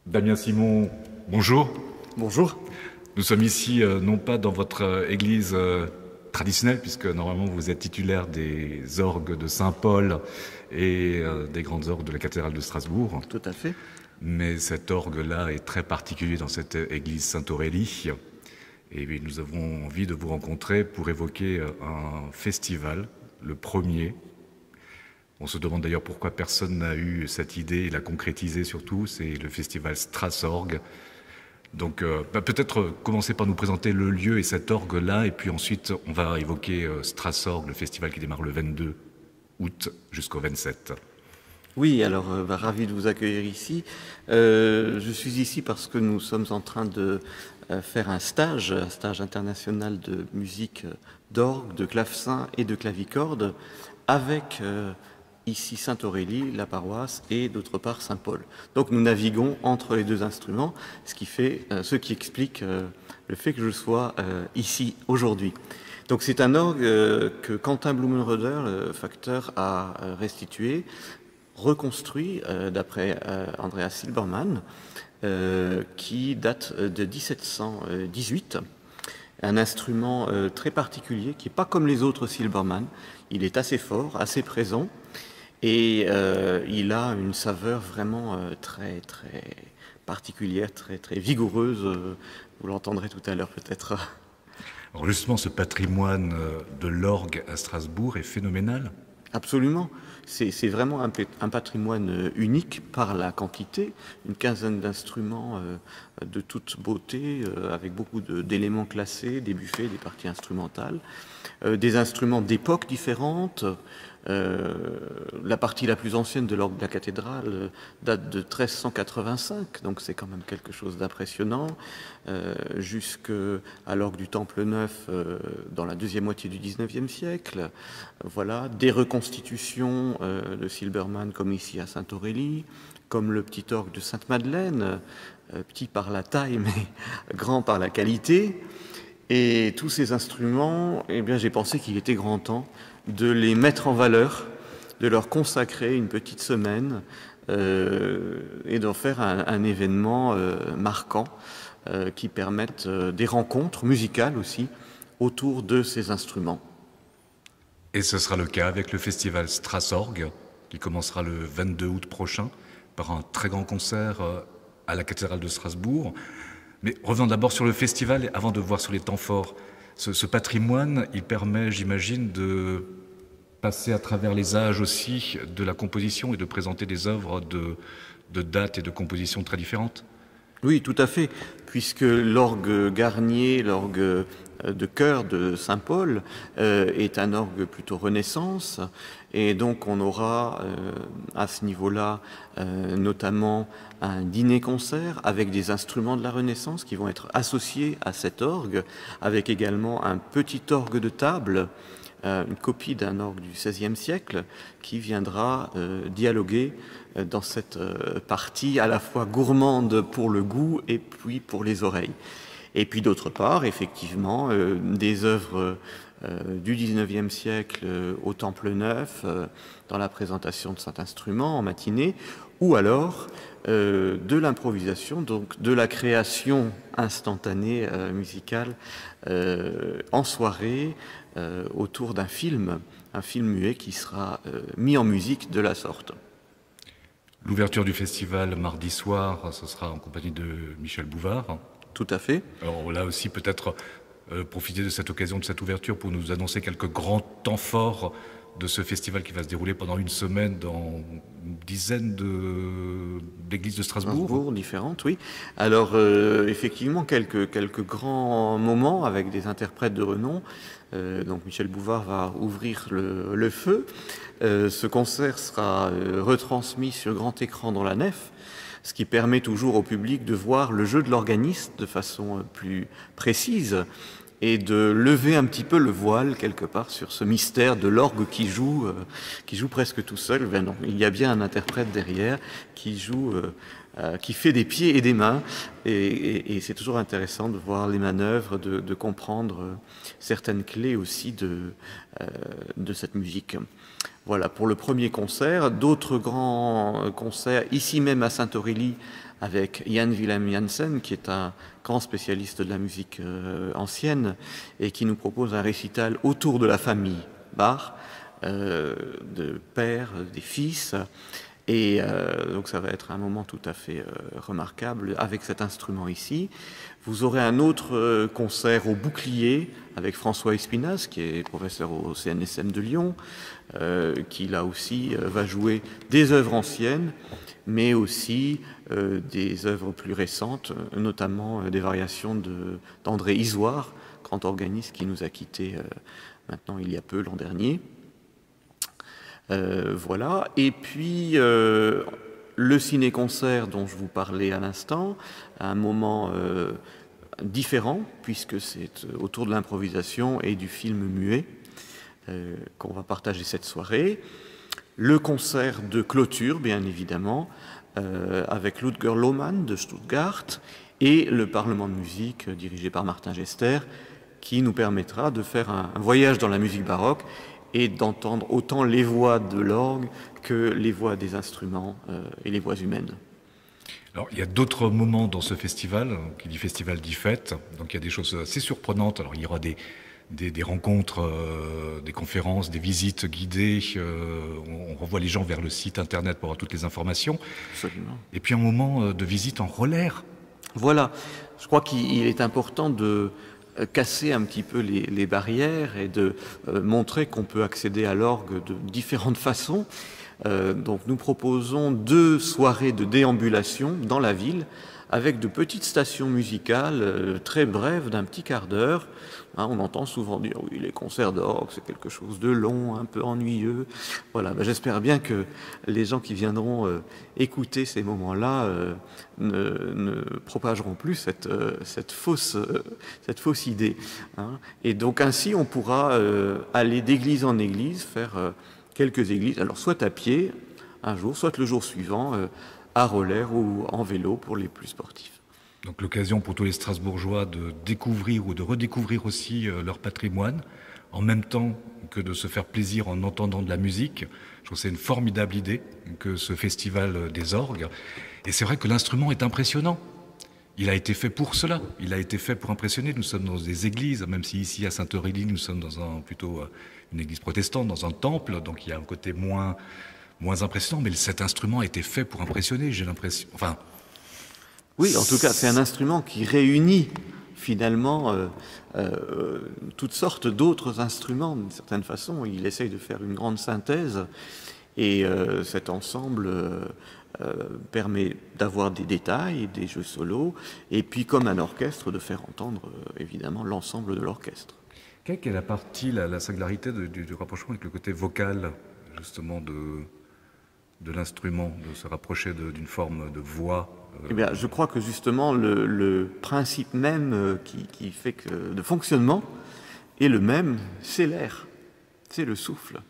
Damien Simon, bonjour. Bonjour. Nous sommes ici non pas dans votre église traditionnelle, puisque normalement vous êtes titulaire des orgues de Saint-Paul et des grandes orgues de la cathédrale de Strasbourg. Tout à fait. Mais cet orgue-là est très particulier dans cette église Saint-Aurélie. Et nous avons envie de vous rencontrer pour évoquer un festival, le premier. On se demande d'ailleurs pourquoi personne n'a eu cette idée et l'a concrétisée surtout. C'est le festival Strasorgue. Donc peut-être commencer par nous présenter le lieu et cet orgue-là, et puis ensuite on va évoquer Strasorgue, le festival qui démarre le 22 août jusqu'au 27. Oui, alors ravi de vous accueillir ici. Je suis ici parce que nous sommes en train de faire un stage international de musique d'orgue, de clavecin et de clavicorde avec ici Sainte-Aurélie, la paroisse, et d'autre part Saint-Paul. Donc nous naviguons entre les deux instruments, ce qui explique le fait que je sois ici aujourd'hui. Donc c'est un orgue que Quentin Blumenroder, le facteur, a restitué, reconstruit d'après Andreas Silbermann, qui date de 1718. Un instrument très particulier qui n'est pas comme les autres Silbermann. Il est assez fort, assez présent, et il a une saveur vraiment très très particulière, très très vigoureuse. Vous l'entendrez tout à l'heure peut-être. Alors justement, ce patrimoine de l'orgue à Strasbourg est phénoménal. Absolument. C'est vraiment un patrimoine unique par la quantité, une quinzaine d'instruments de toute beauté, avec beaucoup d'éléments classés, des buffets, des parties instrumentales, des instruments d'époques différentes. La partie la plus ancienne de l'orgue de la cathédrale date de 1385, donc c'est quand même quelque chose d'impressionnant, jusqu'à l'orgue du Temple Neuf dans la deuxième moitié du XIXe siècle. Voilà, des reconstitutions de Silbermann comme ici à Sainte-Aurélie, comme le petit orgue de Sainte-Madeleine, petit par la taille mais grand par la qualité. Et tous ces instruments, eh bien, j'ai pensé qu'il était grand temps de les mettre en valeur, de leur consacrer une petite semaine et d'en faire un événement marquant qui permette des rencontres musicales aussi autour de ces instruments. Et ce sera le cas avec le festival Strasorgue, qui commencera le 22 août prochain par un très grand concert à la cathédrale de Strasbourg. Mais revenons d'abord sur le festival, avant de voir sur les temps forts. Ce patrimoine, il permet, j'imagine, de passer à travers les âges aussi de la composition et de présenter des œuvres de dates et de compositions très différentes. Oui, tout à fait, puisque l'orgue Garnier, l'orgue de chœur de Saint-Paul, est un orgue plutôt Renaissance, et donc on aura à ce niveau-là notamment un dîner-concert avec des instruments de la Renaissance qui vont être associés à cet orgue, avec également un petit orgue de table, une copie d'un orgue du XVIe siècle qui viendra dialoguer dans cette partie à la fois gourmande pour le goût et puis pour les oreilles. Et puis d'autre part, effectivement, des œuvres du XIXe siècle au Temple Neuf, dans la présentation de cet instrument en matinée, ou alors de l'improvisation, donc de la création instantanée musicale en soirée autour d'un film, un film muet qui sera mis en musique de la sorte. L'ouverture du festival mardi soir, ce sera en compagnie de Michel Bouvard. Tout à fait. Alors là aussi, peut-être profiter de cette occasion, de cette ouverture, pour nous annoncer quelques grands temps forts de ce festival qui va se dérouler pendant une semaine dans une dizaine d'églises de Strasbourg. Différentes, oui. Alors, effectivement, quelques grands moments avec des interprètes de renom. Donc, Michel Bouvard va ouvrir le feu. Ce concert sera retransmis sur grand écran dans la nef, ce qui permet toujours au public de voir le jeu de l'organiste de façon plus précise et de lever un petit peu le voile quelque part sur ce mystère de l'orgue qui joue presque tout seul. Ben non, il y a bien un interprète derrière qui joue qui fait des pieds et des mains, et c'est toujours intéressant de voir les manœuvres, de comprendre certaines clés aussi de cette musique. Voilà pour le premier concert. D'autres grands concerts, ici même à Saint-Aurélie, avec Jan Willem Jansen, qui est un grand spécialiste de la musique ancienne, et qui nous propose un récital autour de la famille Bach, de père, des fils. Et donc ça va être un moment tout à fait remarquable avec cet instrument ici. Vous aurez un autre concert au Bouclier avec François Espinasse, qui est professeur au CNSM de Lyon, qui là aussi va jouer des œuvres anciennes, mais aussi des œuvres plus récentes, notamment des variations d'André Isoire, grand organiste qui nous a quittés maintenant il y a peu, l'an dernier. Voilà. Et puis le ciné-concert dont je vous parlais à l'instant, un moment différent, puisque c'est autour de l'improvisation et du film muet qu'on va partager cette soirée. Le concert de clôture, bien évidemment, avec Ludger Lohmann de Stuttgart et le Parlement de musique dirigé par Martin Gester, qui nous permettra de faire un voyage dans la musique baroque et d'entendre autant les voix de l'orgue que les voix des instruments et les voix humaines. Alors, il y a d'autres moments dans ce festival, qui dit festival dit fête, donc il y a des choses assez surprenantes. Alors, il y aura des rencontres, des conférences, des visites guidées, on renvoie les gens vers le site internet pour avoir toutes les informations. Absolument. Et puis un moment de visite en relais. Voilà, je crois qu'il est important de casser un petit peu les barrières et de montrer qu'on peut accéder à l'orgue de différentes façons. Donc nous proposons 2 soirées de déambulation dans la ville avec de petites stations musicales très brèves d'un petit quart d'heure. On entend souvent dire oui, les concerts d'orgue c'est quelque chose de long, un peu ennuyeux. Voilà, j'espère bien que les gens qui viendront écouter ces moments-là ne propageront plus cette fausse idée. Et donc ainsi on pourra aller d'église en église, faire quelques églises, alors soit à pied un jour, soit le jour suivant à roller ou en vélo pour les plus sportifs. Donc l'occasion pour tous les Strasbourgeois de découvrir ou de redécouvrir aussi leur patrimoine, en même temps que de se faire plaisir en entendant de la musique. Je trouve que c'est une formidable idée que ce festival des orgues. Et c'est vrai que l'instrument est impressionnant. Il a été fait pour cela. Il a été fait pour impressionner. Nous sommes dans des églises, même si ici à Saint-Aurélie, nous sommes dans plutôt une église protestante, dans un temple, donc il y a un côté moins impressionnant. Mais cet instrument a été fait pour impressionner, j'ai l'impression. Enfin, oui, en tout cas, c'est un instrument qui réunit finalement toutes sortes d'autres instruments. D'une certaine façon, il essaye de faire une grande synthèse et cet ensemble permet d'avoir des détails, des jeux solos, et puis comme un orchestre, de faire entendre évidemment l'ensemble de l'orchestre. Quelle est la partie, la singularité du rapprochement avec le côté vocal, justement, de l'instrument, de se rapprocher d'une forme de voix? Eh bien, je crois que justement le principe même qui fait que de fonctionnement est le même, c'est l'air, c'est le souffle.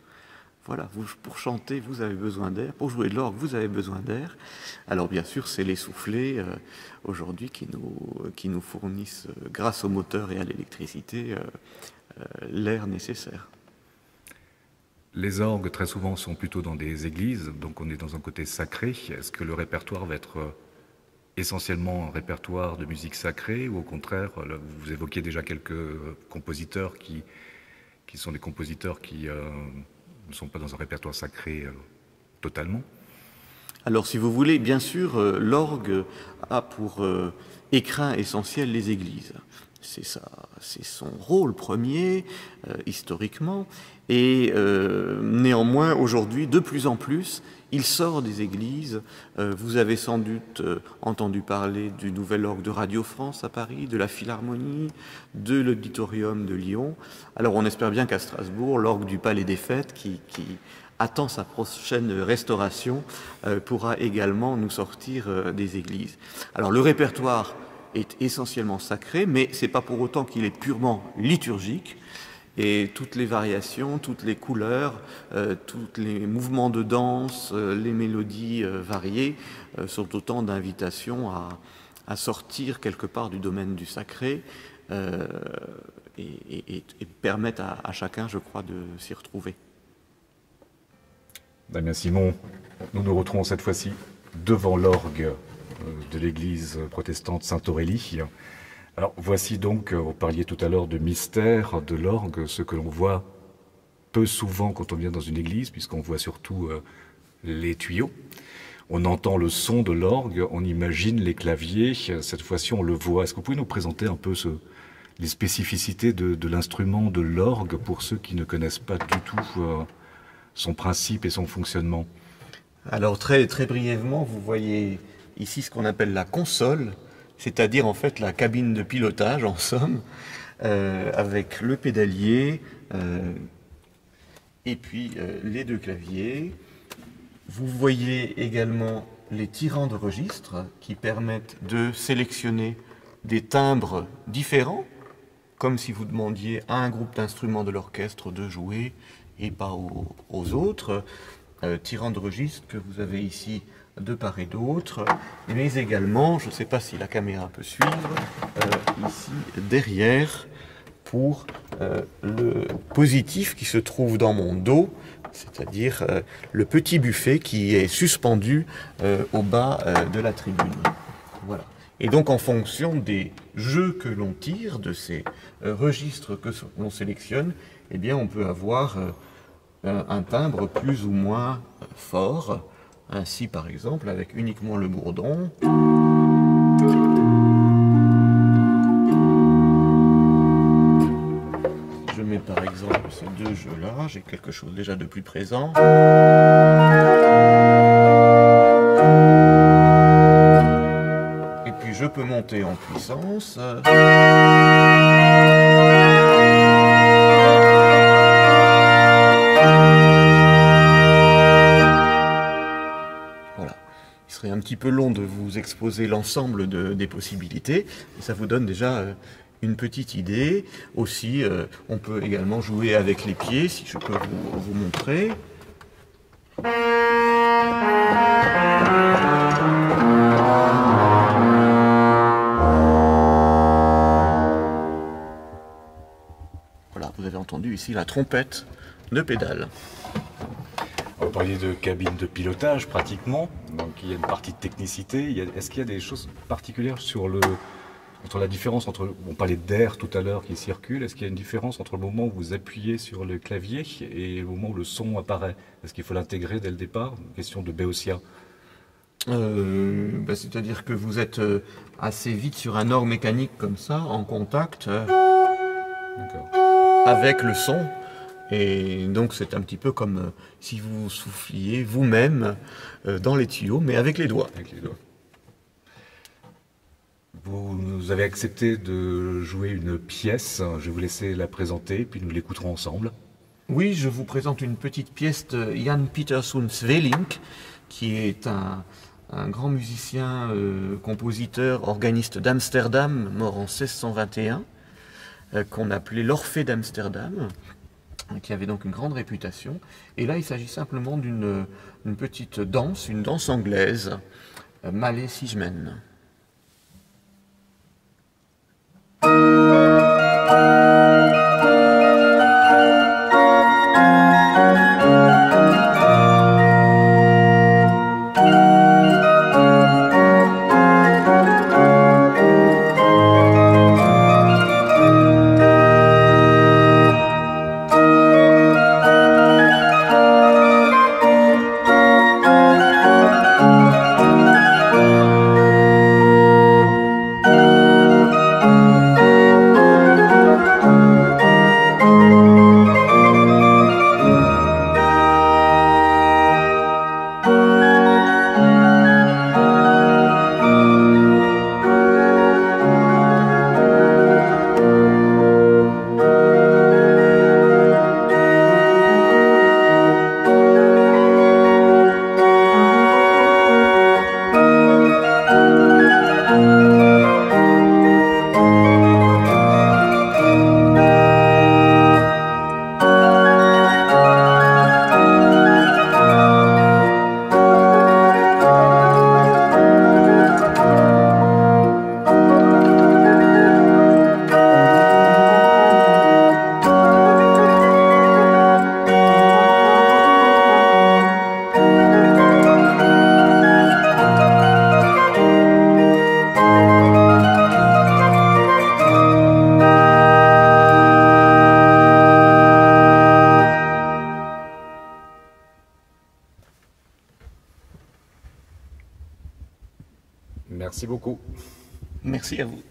Voilà, pour chanter, vous avez besoin d'air, pour jouer de l'orgue, vous avez besoin d'air. Alors bien sûr, c'est les soufflets aujourd'hui qui nous fournissent, grâce au moteur et à l'électricité, l'air nécessaire. Les orgues, très souvent, sont plutôt dans des églises, donc on est dans un côté sacré. Est-ce que le répertoire va être essentiellement un répertoire de musique sacrée, ou au contraire, là, vous évoquiez déjà quelques compositeurs qui sont des compositeurs qui ne sont pas dans un répertoire sacré totalement? Alors si vous voulez, bien sûr, l'orgue a pour écrin essentiel les églises. C'est son rôle premier, historiquement, et néanmoins, aujourd'hui, de plus en plus, il sort des églises. Vous avez sans doute entendu parler du nouvel orgue de Radio France à Paris, de la Philharmonie, de l'Auditorium de Lyon. Alors on espère bien qu'à Strasbourg, l'orgue du Palais des Fêtes, qui attend sa prochaine restauration, pourra également nous sortir des églises. Alors le répertoire est essentiellement sacré, mais ce n'est pas pour autant qu'il est purement liturgique. Et toutes les variations, toutes les couleurs, tous les mouvements de danse, les mélodies variées sont autant d'invitations à sortir quelque part du domaine du sacré et permettent à chacun, je crois, de s'y retrouver. Damien Simon, nous nous retrouvons cette fois-ci devant l'orgue de l'église protestante Saint-Aurélie. Alors voici donc, vous parliez tout à l'heure de mystère de l'orgue, ce que l'on voit peu souvent quand on vient dans une église, puisqu'on voit surtout les tuyaux. On entend le son de l'orgue, on imagine les claviers, cette fois-ci on le voit. Est-ce que vous pouvez nous présenter un peu les spécificités de l'instrument de l'orgue pour ceux qui ne connaissent pas du tout son principe et son fonctionnement? Alors très brièvement, vous voyez ici ce qu'on appelle la console, c'est-à-dire en fait la cabine de pilotage en somme, avec le pédalier et puis les deux claviers. Vous voyez également les tirants de registre qui permettent de sélectionner des timbres différents, comme si vous demandiez à un groupe d'instruments de l'orchestre de jouer et pas aux autres. Tirants de registre que vous avez ici de part et d'autre, mais également, je ne sais pas si la caméra peut suivre, ici derrière pour le positif qui se trouve dans mon dos, c'est-à-dire le petit buffet qui est suspendu au bas de la tribune. Voilà. Et donc en fonction des jeux que l'on tire, de ces registres que l'on sélectionne, eh bien on peut avoir un timbre plus ou moins fort. Ainsi, par exemple, avec uniquement le bourdon. Je mets par exemple ces deux jeux-là, j'ai quelque chose déjà de plus présent. Et puis je peux monter en puissance. Il serait un petit peu long de vous exposer l'ensemble des possibilités, mais ça vous donne déjà une petite idée. Aussi, on peut également jouer avec les pieds, si je peux vous montrer. Voilà, vous avez entendu ici la trompette de pédale. Vous parliez de cabine de pilotage pratiquement, donc il y a une partie de technicité. Est-ce qu'il y a des choses particulières entre la différence entre, on parlait d'air tout à l'heure qui circule, est-ce qu'il y a une différence entre le moment où vous appuyez sur le clavier et le moment où le son apparaît? Est-ce qu'il faut l'intégrer dès le départ? Une question de Béotia. C'est-à-dire que vous êtes assez vite sur un orgue mécanique comme ça, en contact avec le son. Et donc c'est un petit peu comme si vous souffliez vous-même dans les tuyaux, mais avec les doigts. Vous avez accepté de jouer une pièce, je vais vous laisser la présenter, puis nous l'écouterons ensemble. Oui, je vous présente une petite pièce de Jan Pieterszoon Sweelinck, qui est un grand musicien, compositeur, organiste d'Amsterdam, mort en 1621, qu'on appelait l'Orphée d'Amsterdam, qui avait donc une grande réputation. Et là, il s'agit simplement d'une petite danse, une danse anglaise, Malé Sijmen. Merci beaucoup. Merci à vous.